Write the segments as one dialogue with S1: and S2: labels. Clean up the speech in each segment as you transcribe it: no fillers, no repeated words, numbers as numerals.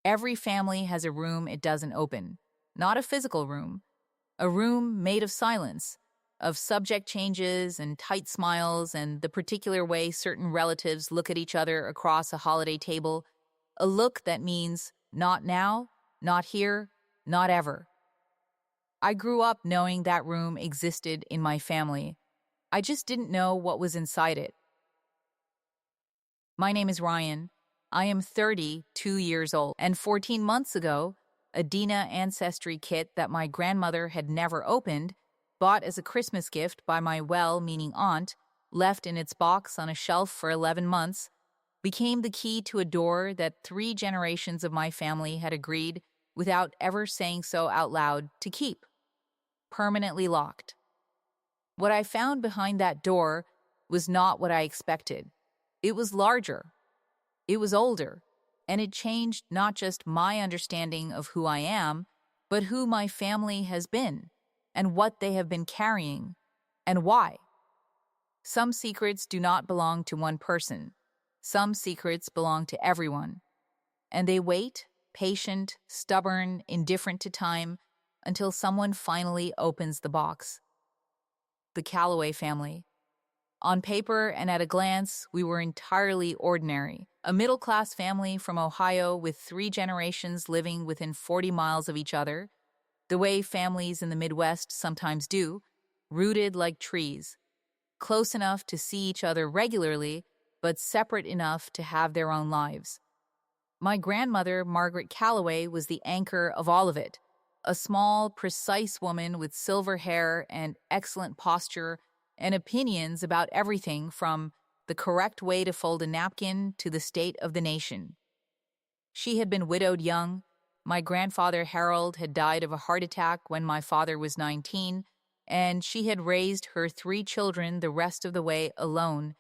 S1: Every family has a room it doesn't open, not a physical room, a room made of silence, of subject changes and tight smiles and the particular way certain relatives look at each other across a holiday table, a look that means not now, not here, not ever. I grew up knowing that room existed in my family. I just didn't know what was inside it. My name is Ryan. I am 32 years old, and 14 months ago, a Dina ancestry kit that my grandmother had never opened, bought as a Christmas gift by my well-meaning aunt, left in its box on a shelf for 11 months, became the key to a door that 3 generations of my family had agreed, without ever saying so out loud, to keep, permanently locked. What I found behind that door was not what I expected. It was larger. It was older, and it changed not just my understanding of who I am, but who my family has been, and what they have been carrying, and why. Some secrets do not belong to one person. Some secrets belong to everyone. And they wait, patient, stubborn, indifferent to time, until someone finally opens the box. The Calloway family. On paper and at a glance, we were entirely ordinary. A middle-class family from Ohio with 3 generations living within 40 miles of each other, the way families in the Midwest sometimes do, rooted like trees, close enough to see each other regularly, but separate enough to have their own lives. My grandmother, Margaret Calloway, was the anchor of all of it, a small, precise woman with silver hair and excellent posture and opinions about everything from the correct way to fold a napkin to the state of the nation. She had been widowed young. My grandfather Harold had died of a heart attack when my father was 19, and she had raised her 3 children the rest of the way alone,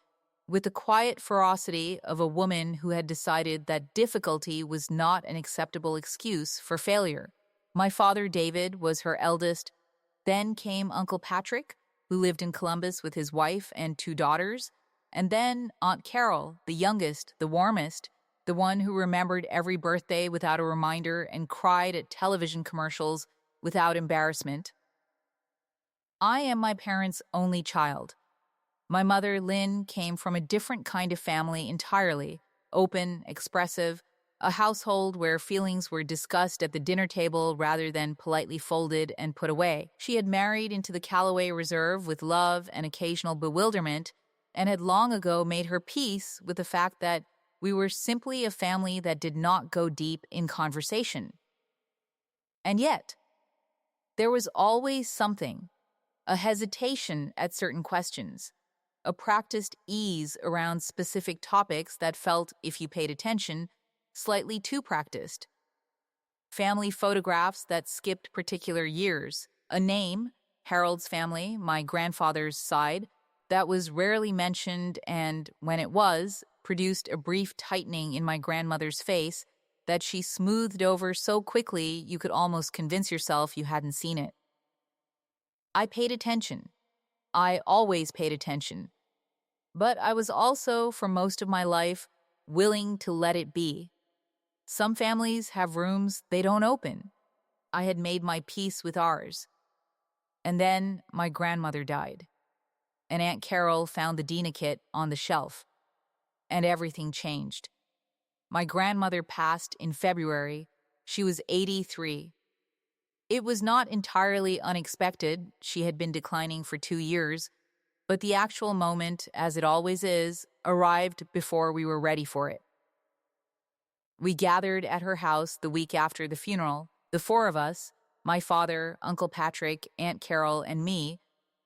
S1: with the quiet ferocity of a woman who had decided that difficulty was not an acceptable excuse for failure. My father David was her eldest. Then came Uncle Patrick, who lived in Columbus with his wife and 2 daughters, and then Aunt Carol, the youngest, the warmest, the one who remembered every birthday without a reminder and cried at television commercials without embarrassment. I am my parents' only child. My mother, Lynn, came from a different kind of family entirely, open, expressive, a household where feelings were discussed at the dinner table rather than politely folded and put away. She had married into the Calloway Reserve with love and occasional bewilderment, and had long ago made her peace with the fact that we were simply a family that did not go deep in conversation. And yet, there was always something, a hesitation at certain questions, a practiced ease around specific topics that felt, if you paid attention, slightly too practiced. Family photographs that skipped particular years. A name, Harold's family, my grandfather's side, that was rarely mentioned and, when it was, produced a brief tightening in my grandmother's face that she smoothed over so quickly you could almost convince yourself you hadn't seen it. I paid attention. I always paid attention. But I was also, for most of my life, willing to let it be. Some families have rooms they don't open. I had made my peace with ours. And then my grandmother died, and Aunt Carol found the Dina kit on the shelf, and everything changed. My grandmother passed in February. She was 83. It was not entirely unexpected. She had been declining for 2 years, but the actual moment, as it always is, arrived before we were ready for it. We gathered at her house the week after the funeral, the 4 of us, my father, Uncle Patrick, Aunt Carol, and me,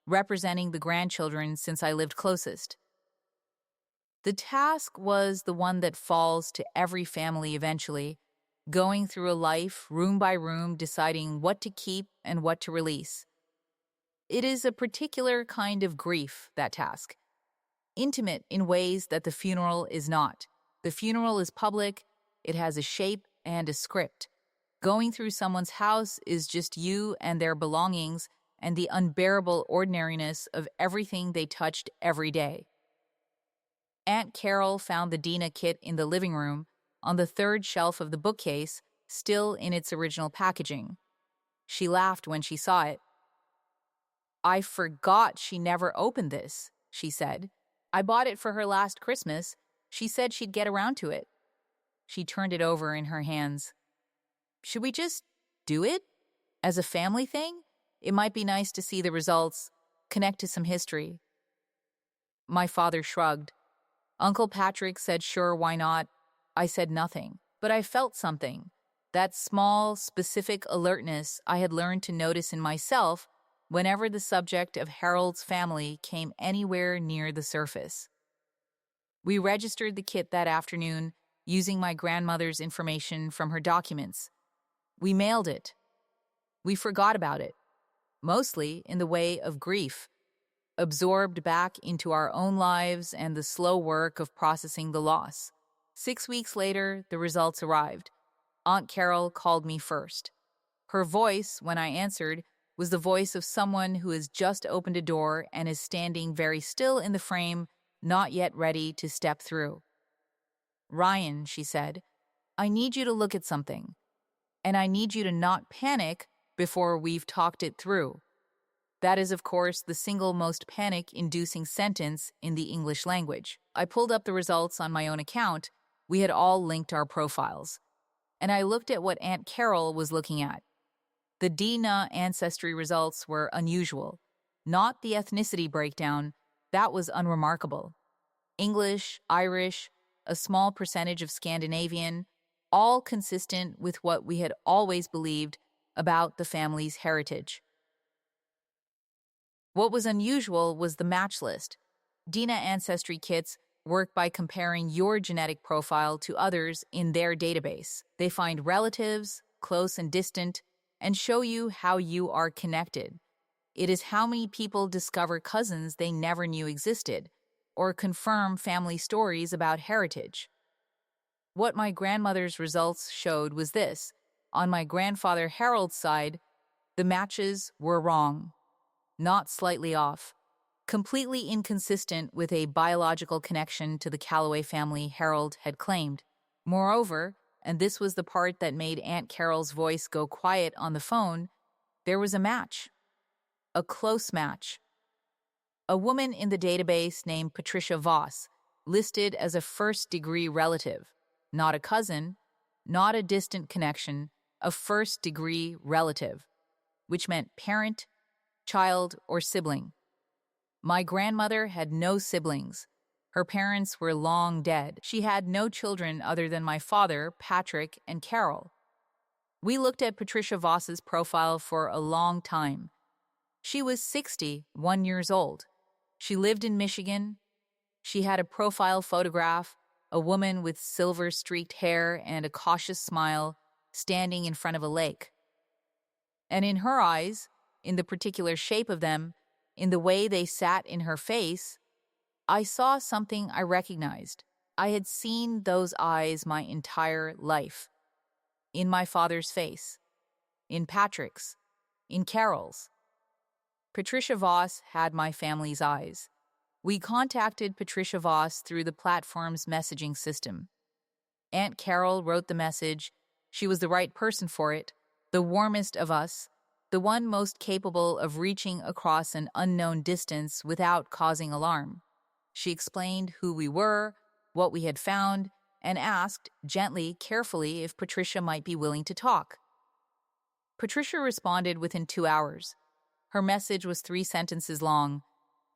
S1: representing the grandchildren since I lived closest. The task was the one that falls to every family eventually, going through a life, room by room, deciding what to keep and what to release. It is a particular kind of grief, that task. Intimate in ways that the funeral is not. The funeral is public, it has a shape and a script. Going through someone's house is just you and their belongings and the unbearable ordinariness of everything they touched every day. Aunt Carol found the Dina kit in the living room, on the third shelf of the bookcase, still in its original packaging. She laughed when she saw it. "I forgot she never opened this," she said. "I bought it for her last Christmas. She said she'd get around to it." She turned it over in her hands. "Should we just do it? As a family thing? It might be nice to see the results, connect to some history." My father shrugged. Uncle Patrick said sure, why not? I said nothing, but I felt something. That small, specific alertness I had learned to notice in myself whenever the subject of Harold's family came anywhere near the surface. We registered the kit that afternoon using my grandmother's information from her documents. We mailed it. We forgot about it, mostly in the way of grief, absorbed back into our own lives and the slow work of processing the loss. 6 weeks later, the results arrived. Aunt Carol called me first. Her voice, when I answered, was the voice of someone who has just opened a door and is standing very still in the frame, not yet ready to step through. "Ryan," she said, "I need you to look at something, and I need you to not panic before we've talked it through." That is, of course, the single most panic-inducing sentence in the English language. I pulled up the results on my own account. We had all linked our profiles. And I looked at what Aunt Carol was looking at. The DNA ancestry results were unusual. Not the ethnicity breakdown. That was unremarkable. English, Irish, a small percentage of Scandinavian, all consistent with what we had always believed about the family's heritage. What was unusual was the match list. DNA ancestry kits work by comparing your genetic profile to others in their database. They find relatives, close and distant, and show you how you are connected. It is how many people discover cousins they never knew existed, or confirm family stories about heritage. What my grandmother's results showed was this. On my grandfather Harold's side, the matches were wrong. Not slightly off, completely inconsistent with a biological connection to the Calloway family Harold had claimed. Moreover, and this was the part that made Aunt Carol's voice go quiet on the phone, there was a match. A close match. A woman in the database named Patricia Voss, listed as a first-degree relative, not a cousin, not a distant connection, a first-degree relative, which meant parent, child, or sibling. My grandmother had no siblings. Her parents were long dead. She had no children other than my father, Patrick, and Carol. We looked at Patricia Voss's profile for a long time. She was 61 years old. She lived in Michigan. She had a profile photograph, a woman with silver-streaked hair and a cautious smile, standing in front of a lake. And in her eyes, in the particular shape of them, in the way they sat in her face, I saw something I recognized. I had seen those eyes my entire life. In my father's face, in Patrick's, in Carol's. Patricia Voss had my family's eyes. We contacted Patricia Voss through the platform's messaging system. Aunt Carol wrote the message. She was the right person for it, the warmest of us, the one most capable of reaching across an unknown distance without causing alarm. She explained who we were, what we had found, and asked, gently, carefully, if Patricia might be willing to talk. Patricia responded within 2 hours. Her message was 3 sentences long.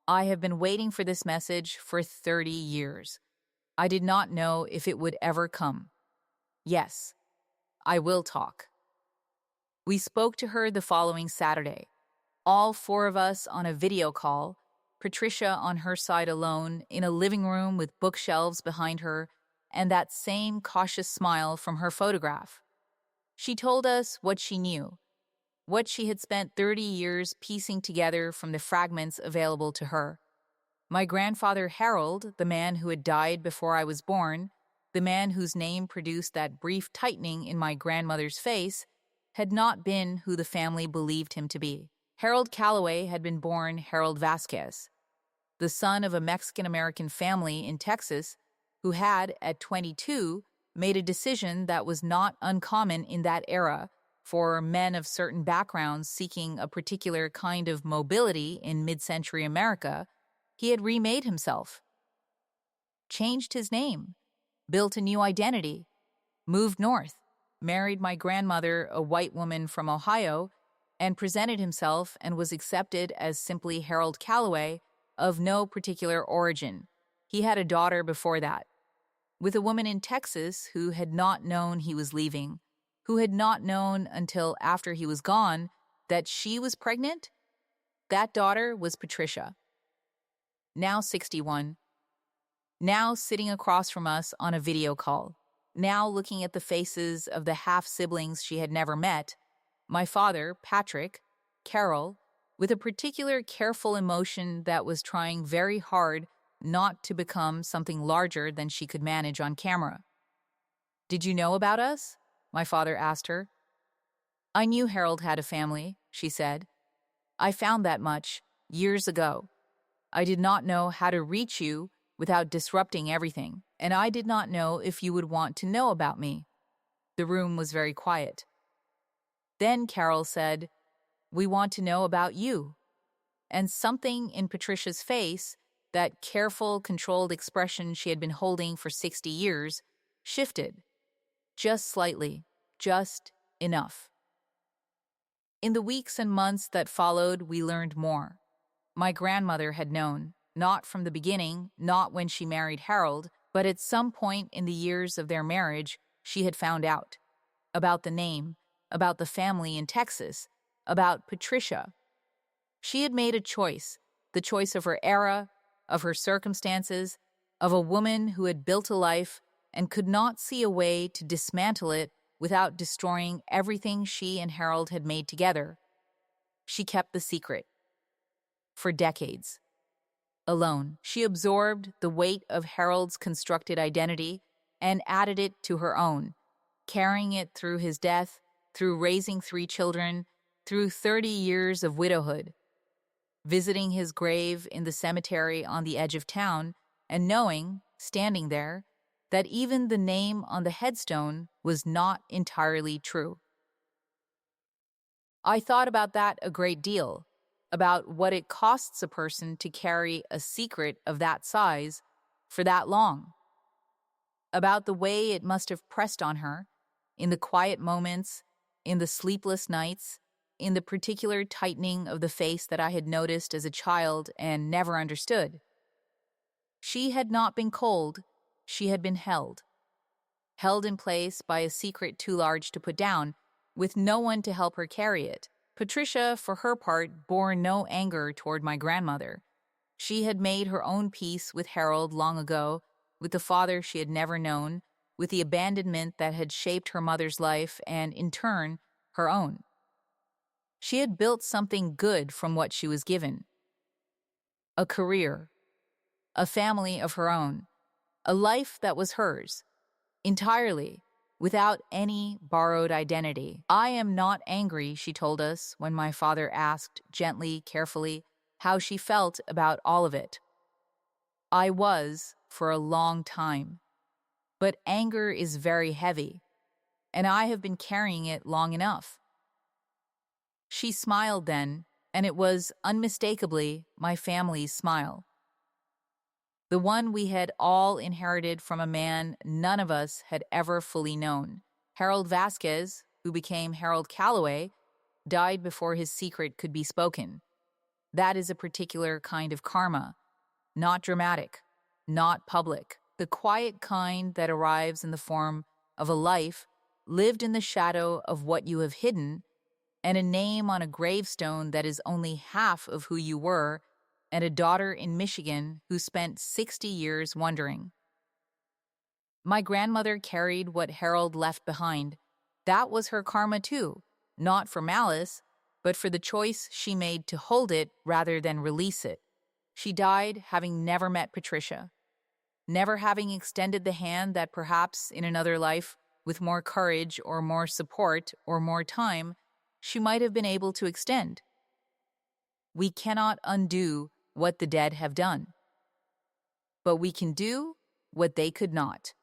S1: "I have been waiting for this message for 30 years. I did not know if it would ever come. Yes, I will talk." We spoke to her the following Saturday. All 4 of us on a video call, Patricia on her side alone, in a living room with bookshelves behind her, and that same cautious smile from her photograph. She told us what she knew, what she had spent 30 years piecing together from the fragments available to her. My grandfather Harold, the man who had died before I was born, the man whose name produced that brief tightening in my grandmother's face, had not been who the family believed him to be. Harold Calloway had been born Harold Vasquez, the son of a Mexican-American family in Texas who had, at 22, made a decision that was not uncommon in that era for men of certain backgrounds seeking a particular kind of mobility in mid-century America. He had remade himself, changed his name, built a new identity, moved north, married my grandmother, a white woman from Ohio, and presented himself and was accepted as simply Harold Calloway, of no particular origin. He had a daughter before that, with a woman in Texas who had not known he was leaving, who had not known until after he was gone that she was pregnant. That daughter was Patricia, now 61, now sitting across from us on a video call, now looking at the faces of the half-siblings she had never met, my father, Patrick, Carol, with a particular careful emotion that was trying very hard not to become something larger than she could manage on camera. "Did you know about us?" my father asked her. "I knew Harold had a family," she said. "I found that much years ago. I did not know how to reach you without disrupting everything, and I did not know if you would want to know about me." The room was very quiet. Then Carol said, "We want to know about you." And something in Patricia's face, that careful, controlled expression she had been holding for 60 years, shifted. Just slightly, just enough. In the weeks and months that followed, we learned more. My grandmother had known, not from the beginning, not when she married Harold, but at some point in the years of their marriage, she had found out. About the name, about the family in Texas, about Patricia. She had made a choice, the choice of her era, of her circumstances, of a woman who had built a life and could not see a way to dismantle it without destroying everything she and Harold had made together. She kept the secret. For decades. Alone, she absorbed the weight of Harold's constructed identity and added it to her own, carrying it through his death, through raising 3 children, through 30 years of widowhood, visiting his grave in the cemetery on the edge of town, and knowing, standing there, that even the name on the headstone was not entirely true. I thought about that a great deal, about what it costs a person to carry a secret of that size for that long, about the way it must have pressed on her, in the quiet moments, in the sleepless nights, in the particular tightening of the face that I had noticed as a child and never understood. She had not been cold, she had been held in place by a secret too large to put down, with no one to help her carry it. Patricia, for her part, bore no anger toward my grandmother. She had made her own peace with Harold long ago, with the father she had never known, with the abandonment that had shaped her mother's life and, in turn, her own. She had built something good from what she was given. A career, a family of her own, a life that was hers, entirely, without any borrowed identity. "I am not angry," she told us when my father asked, gently, carefully, how she felt about all of it. "I was, for a long time. But anger is very heavy, and I have been carrying it long enough." She smiled then, and it was unmistakably my family's smile. The one we had all inherited from a man none of us had ever fully known. Harold Vasquez, who became Harold Calloway, died before his secret could be spoken. That is a particular kind of karma, not dramatic, not public, the quiet kind that arrives in the form of a life lived in the shadow of what you have hidden, and a name on a gravestone that is only half of who you were, and a daughter in Michigan who spent 60 years wondering. My grandmother carried what Harold left behind. That was her karma too, not for malice, but for the choice she made to hold it rather than release it. She died having never met Patricia, never having extended the hand that perhaps in another life, with more courage or more support or more time, she might have been able to extend. We cannot undo what the dead have done, but we can do what they could not.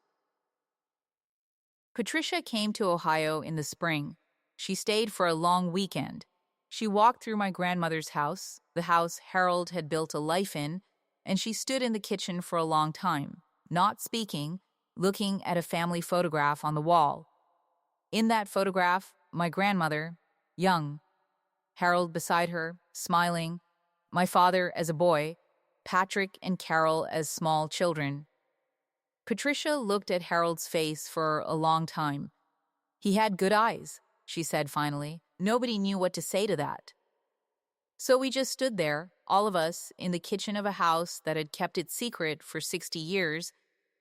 S1: Patricia came to Ohio in the spring. She stayed for a long weekend. She walked through my grandmother's house, the house Harold had built a life in, and she stood in the kitchen for a long time, not speaking, looking at a family photograph on the wall. In that photograph, my grandmother, young, Harold beside her, smiling, my father as a boy, Patrick and Carol as small children. Patricia looked at Harold's face for a long time. He had good eyes, she said finally. Nobody knew what to say to that. So we just stood there, all of us, in the kitchen of a house that had kept its secret for 60 years,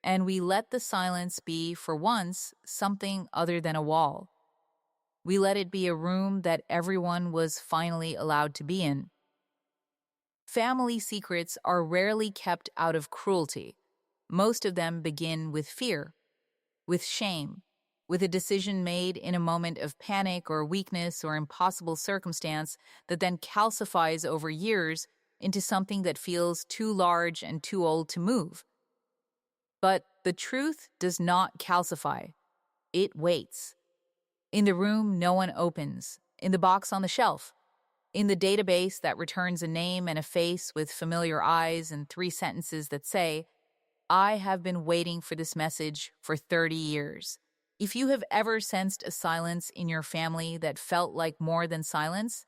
S1: and we let the silence be, for once, something other than a wall. We let it be a room that everyone was finally allowed to be in. Family secrets are rarely kept out of cruelty. Most of them begin with fear, with shame, with a decision made in a moment of panic or weakness or impossible circumstance that then calcifies over years into something that feels too large and too old to move. But the truth does not calcify. It waits. In the room no one opens, in the box on the shelf, in the database that returns a name and a face with familiar eyes and 3 sentences that say, "I have been waiting for this message for 30 years." If you have ever sensed a silence in your family that felt like more than silence,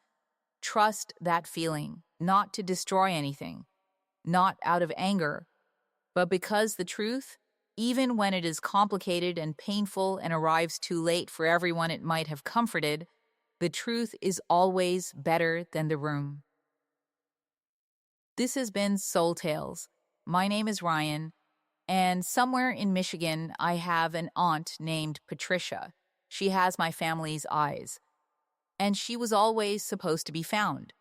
S1: trust that feeling, not to destroy anything, not out of anger, but because the truth, even when it is complicated and painful and arrives too late for everyone it might have comforted, the truth is always better than the room. This has been Soul Tales. My name is Ryan, and somewhere in Michigan, I have an aunt named Patricia. She has my family's eyes. And she was always supposed to be found.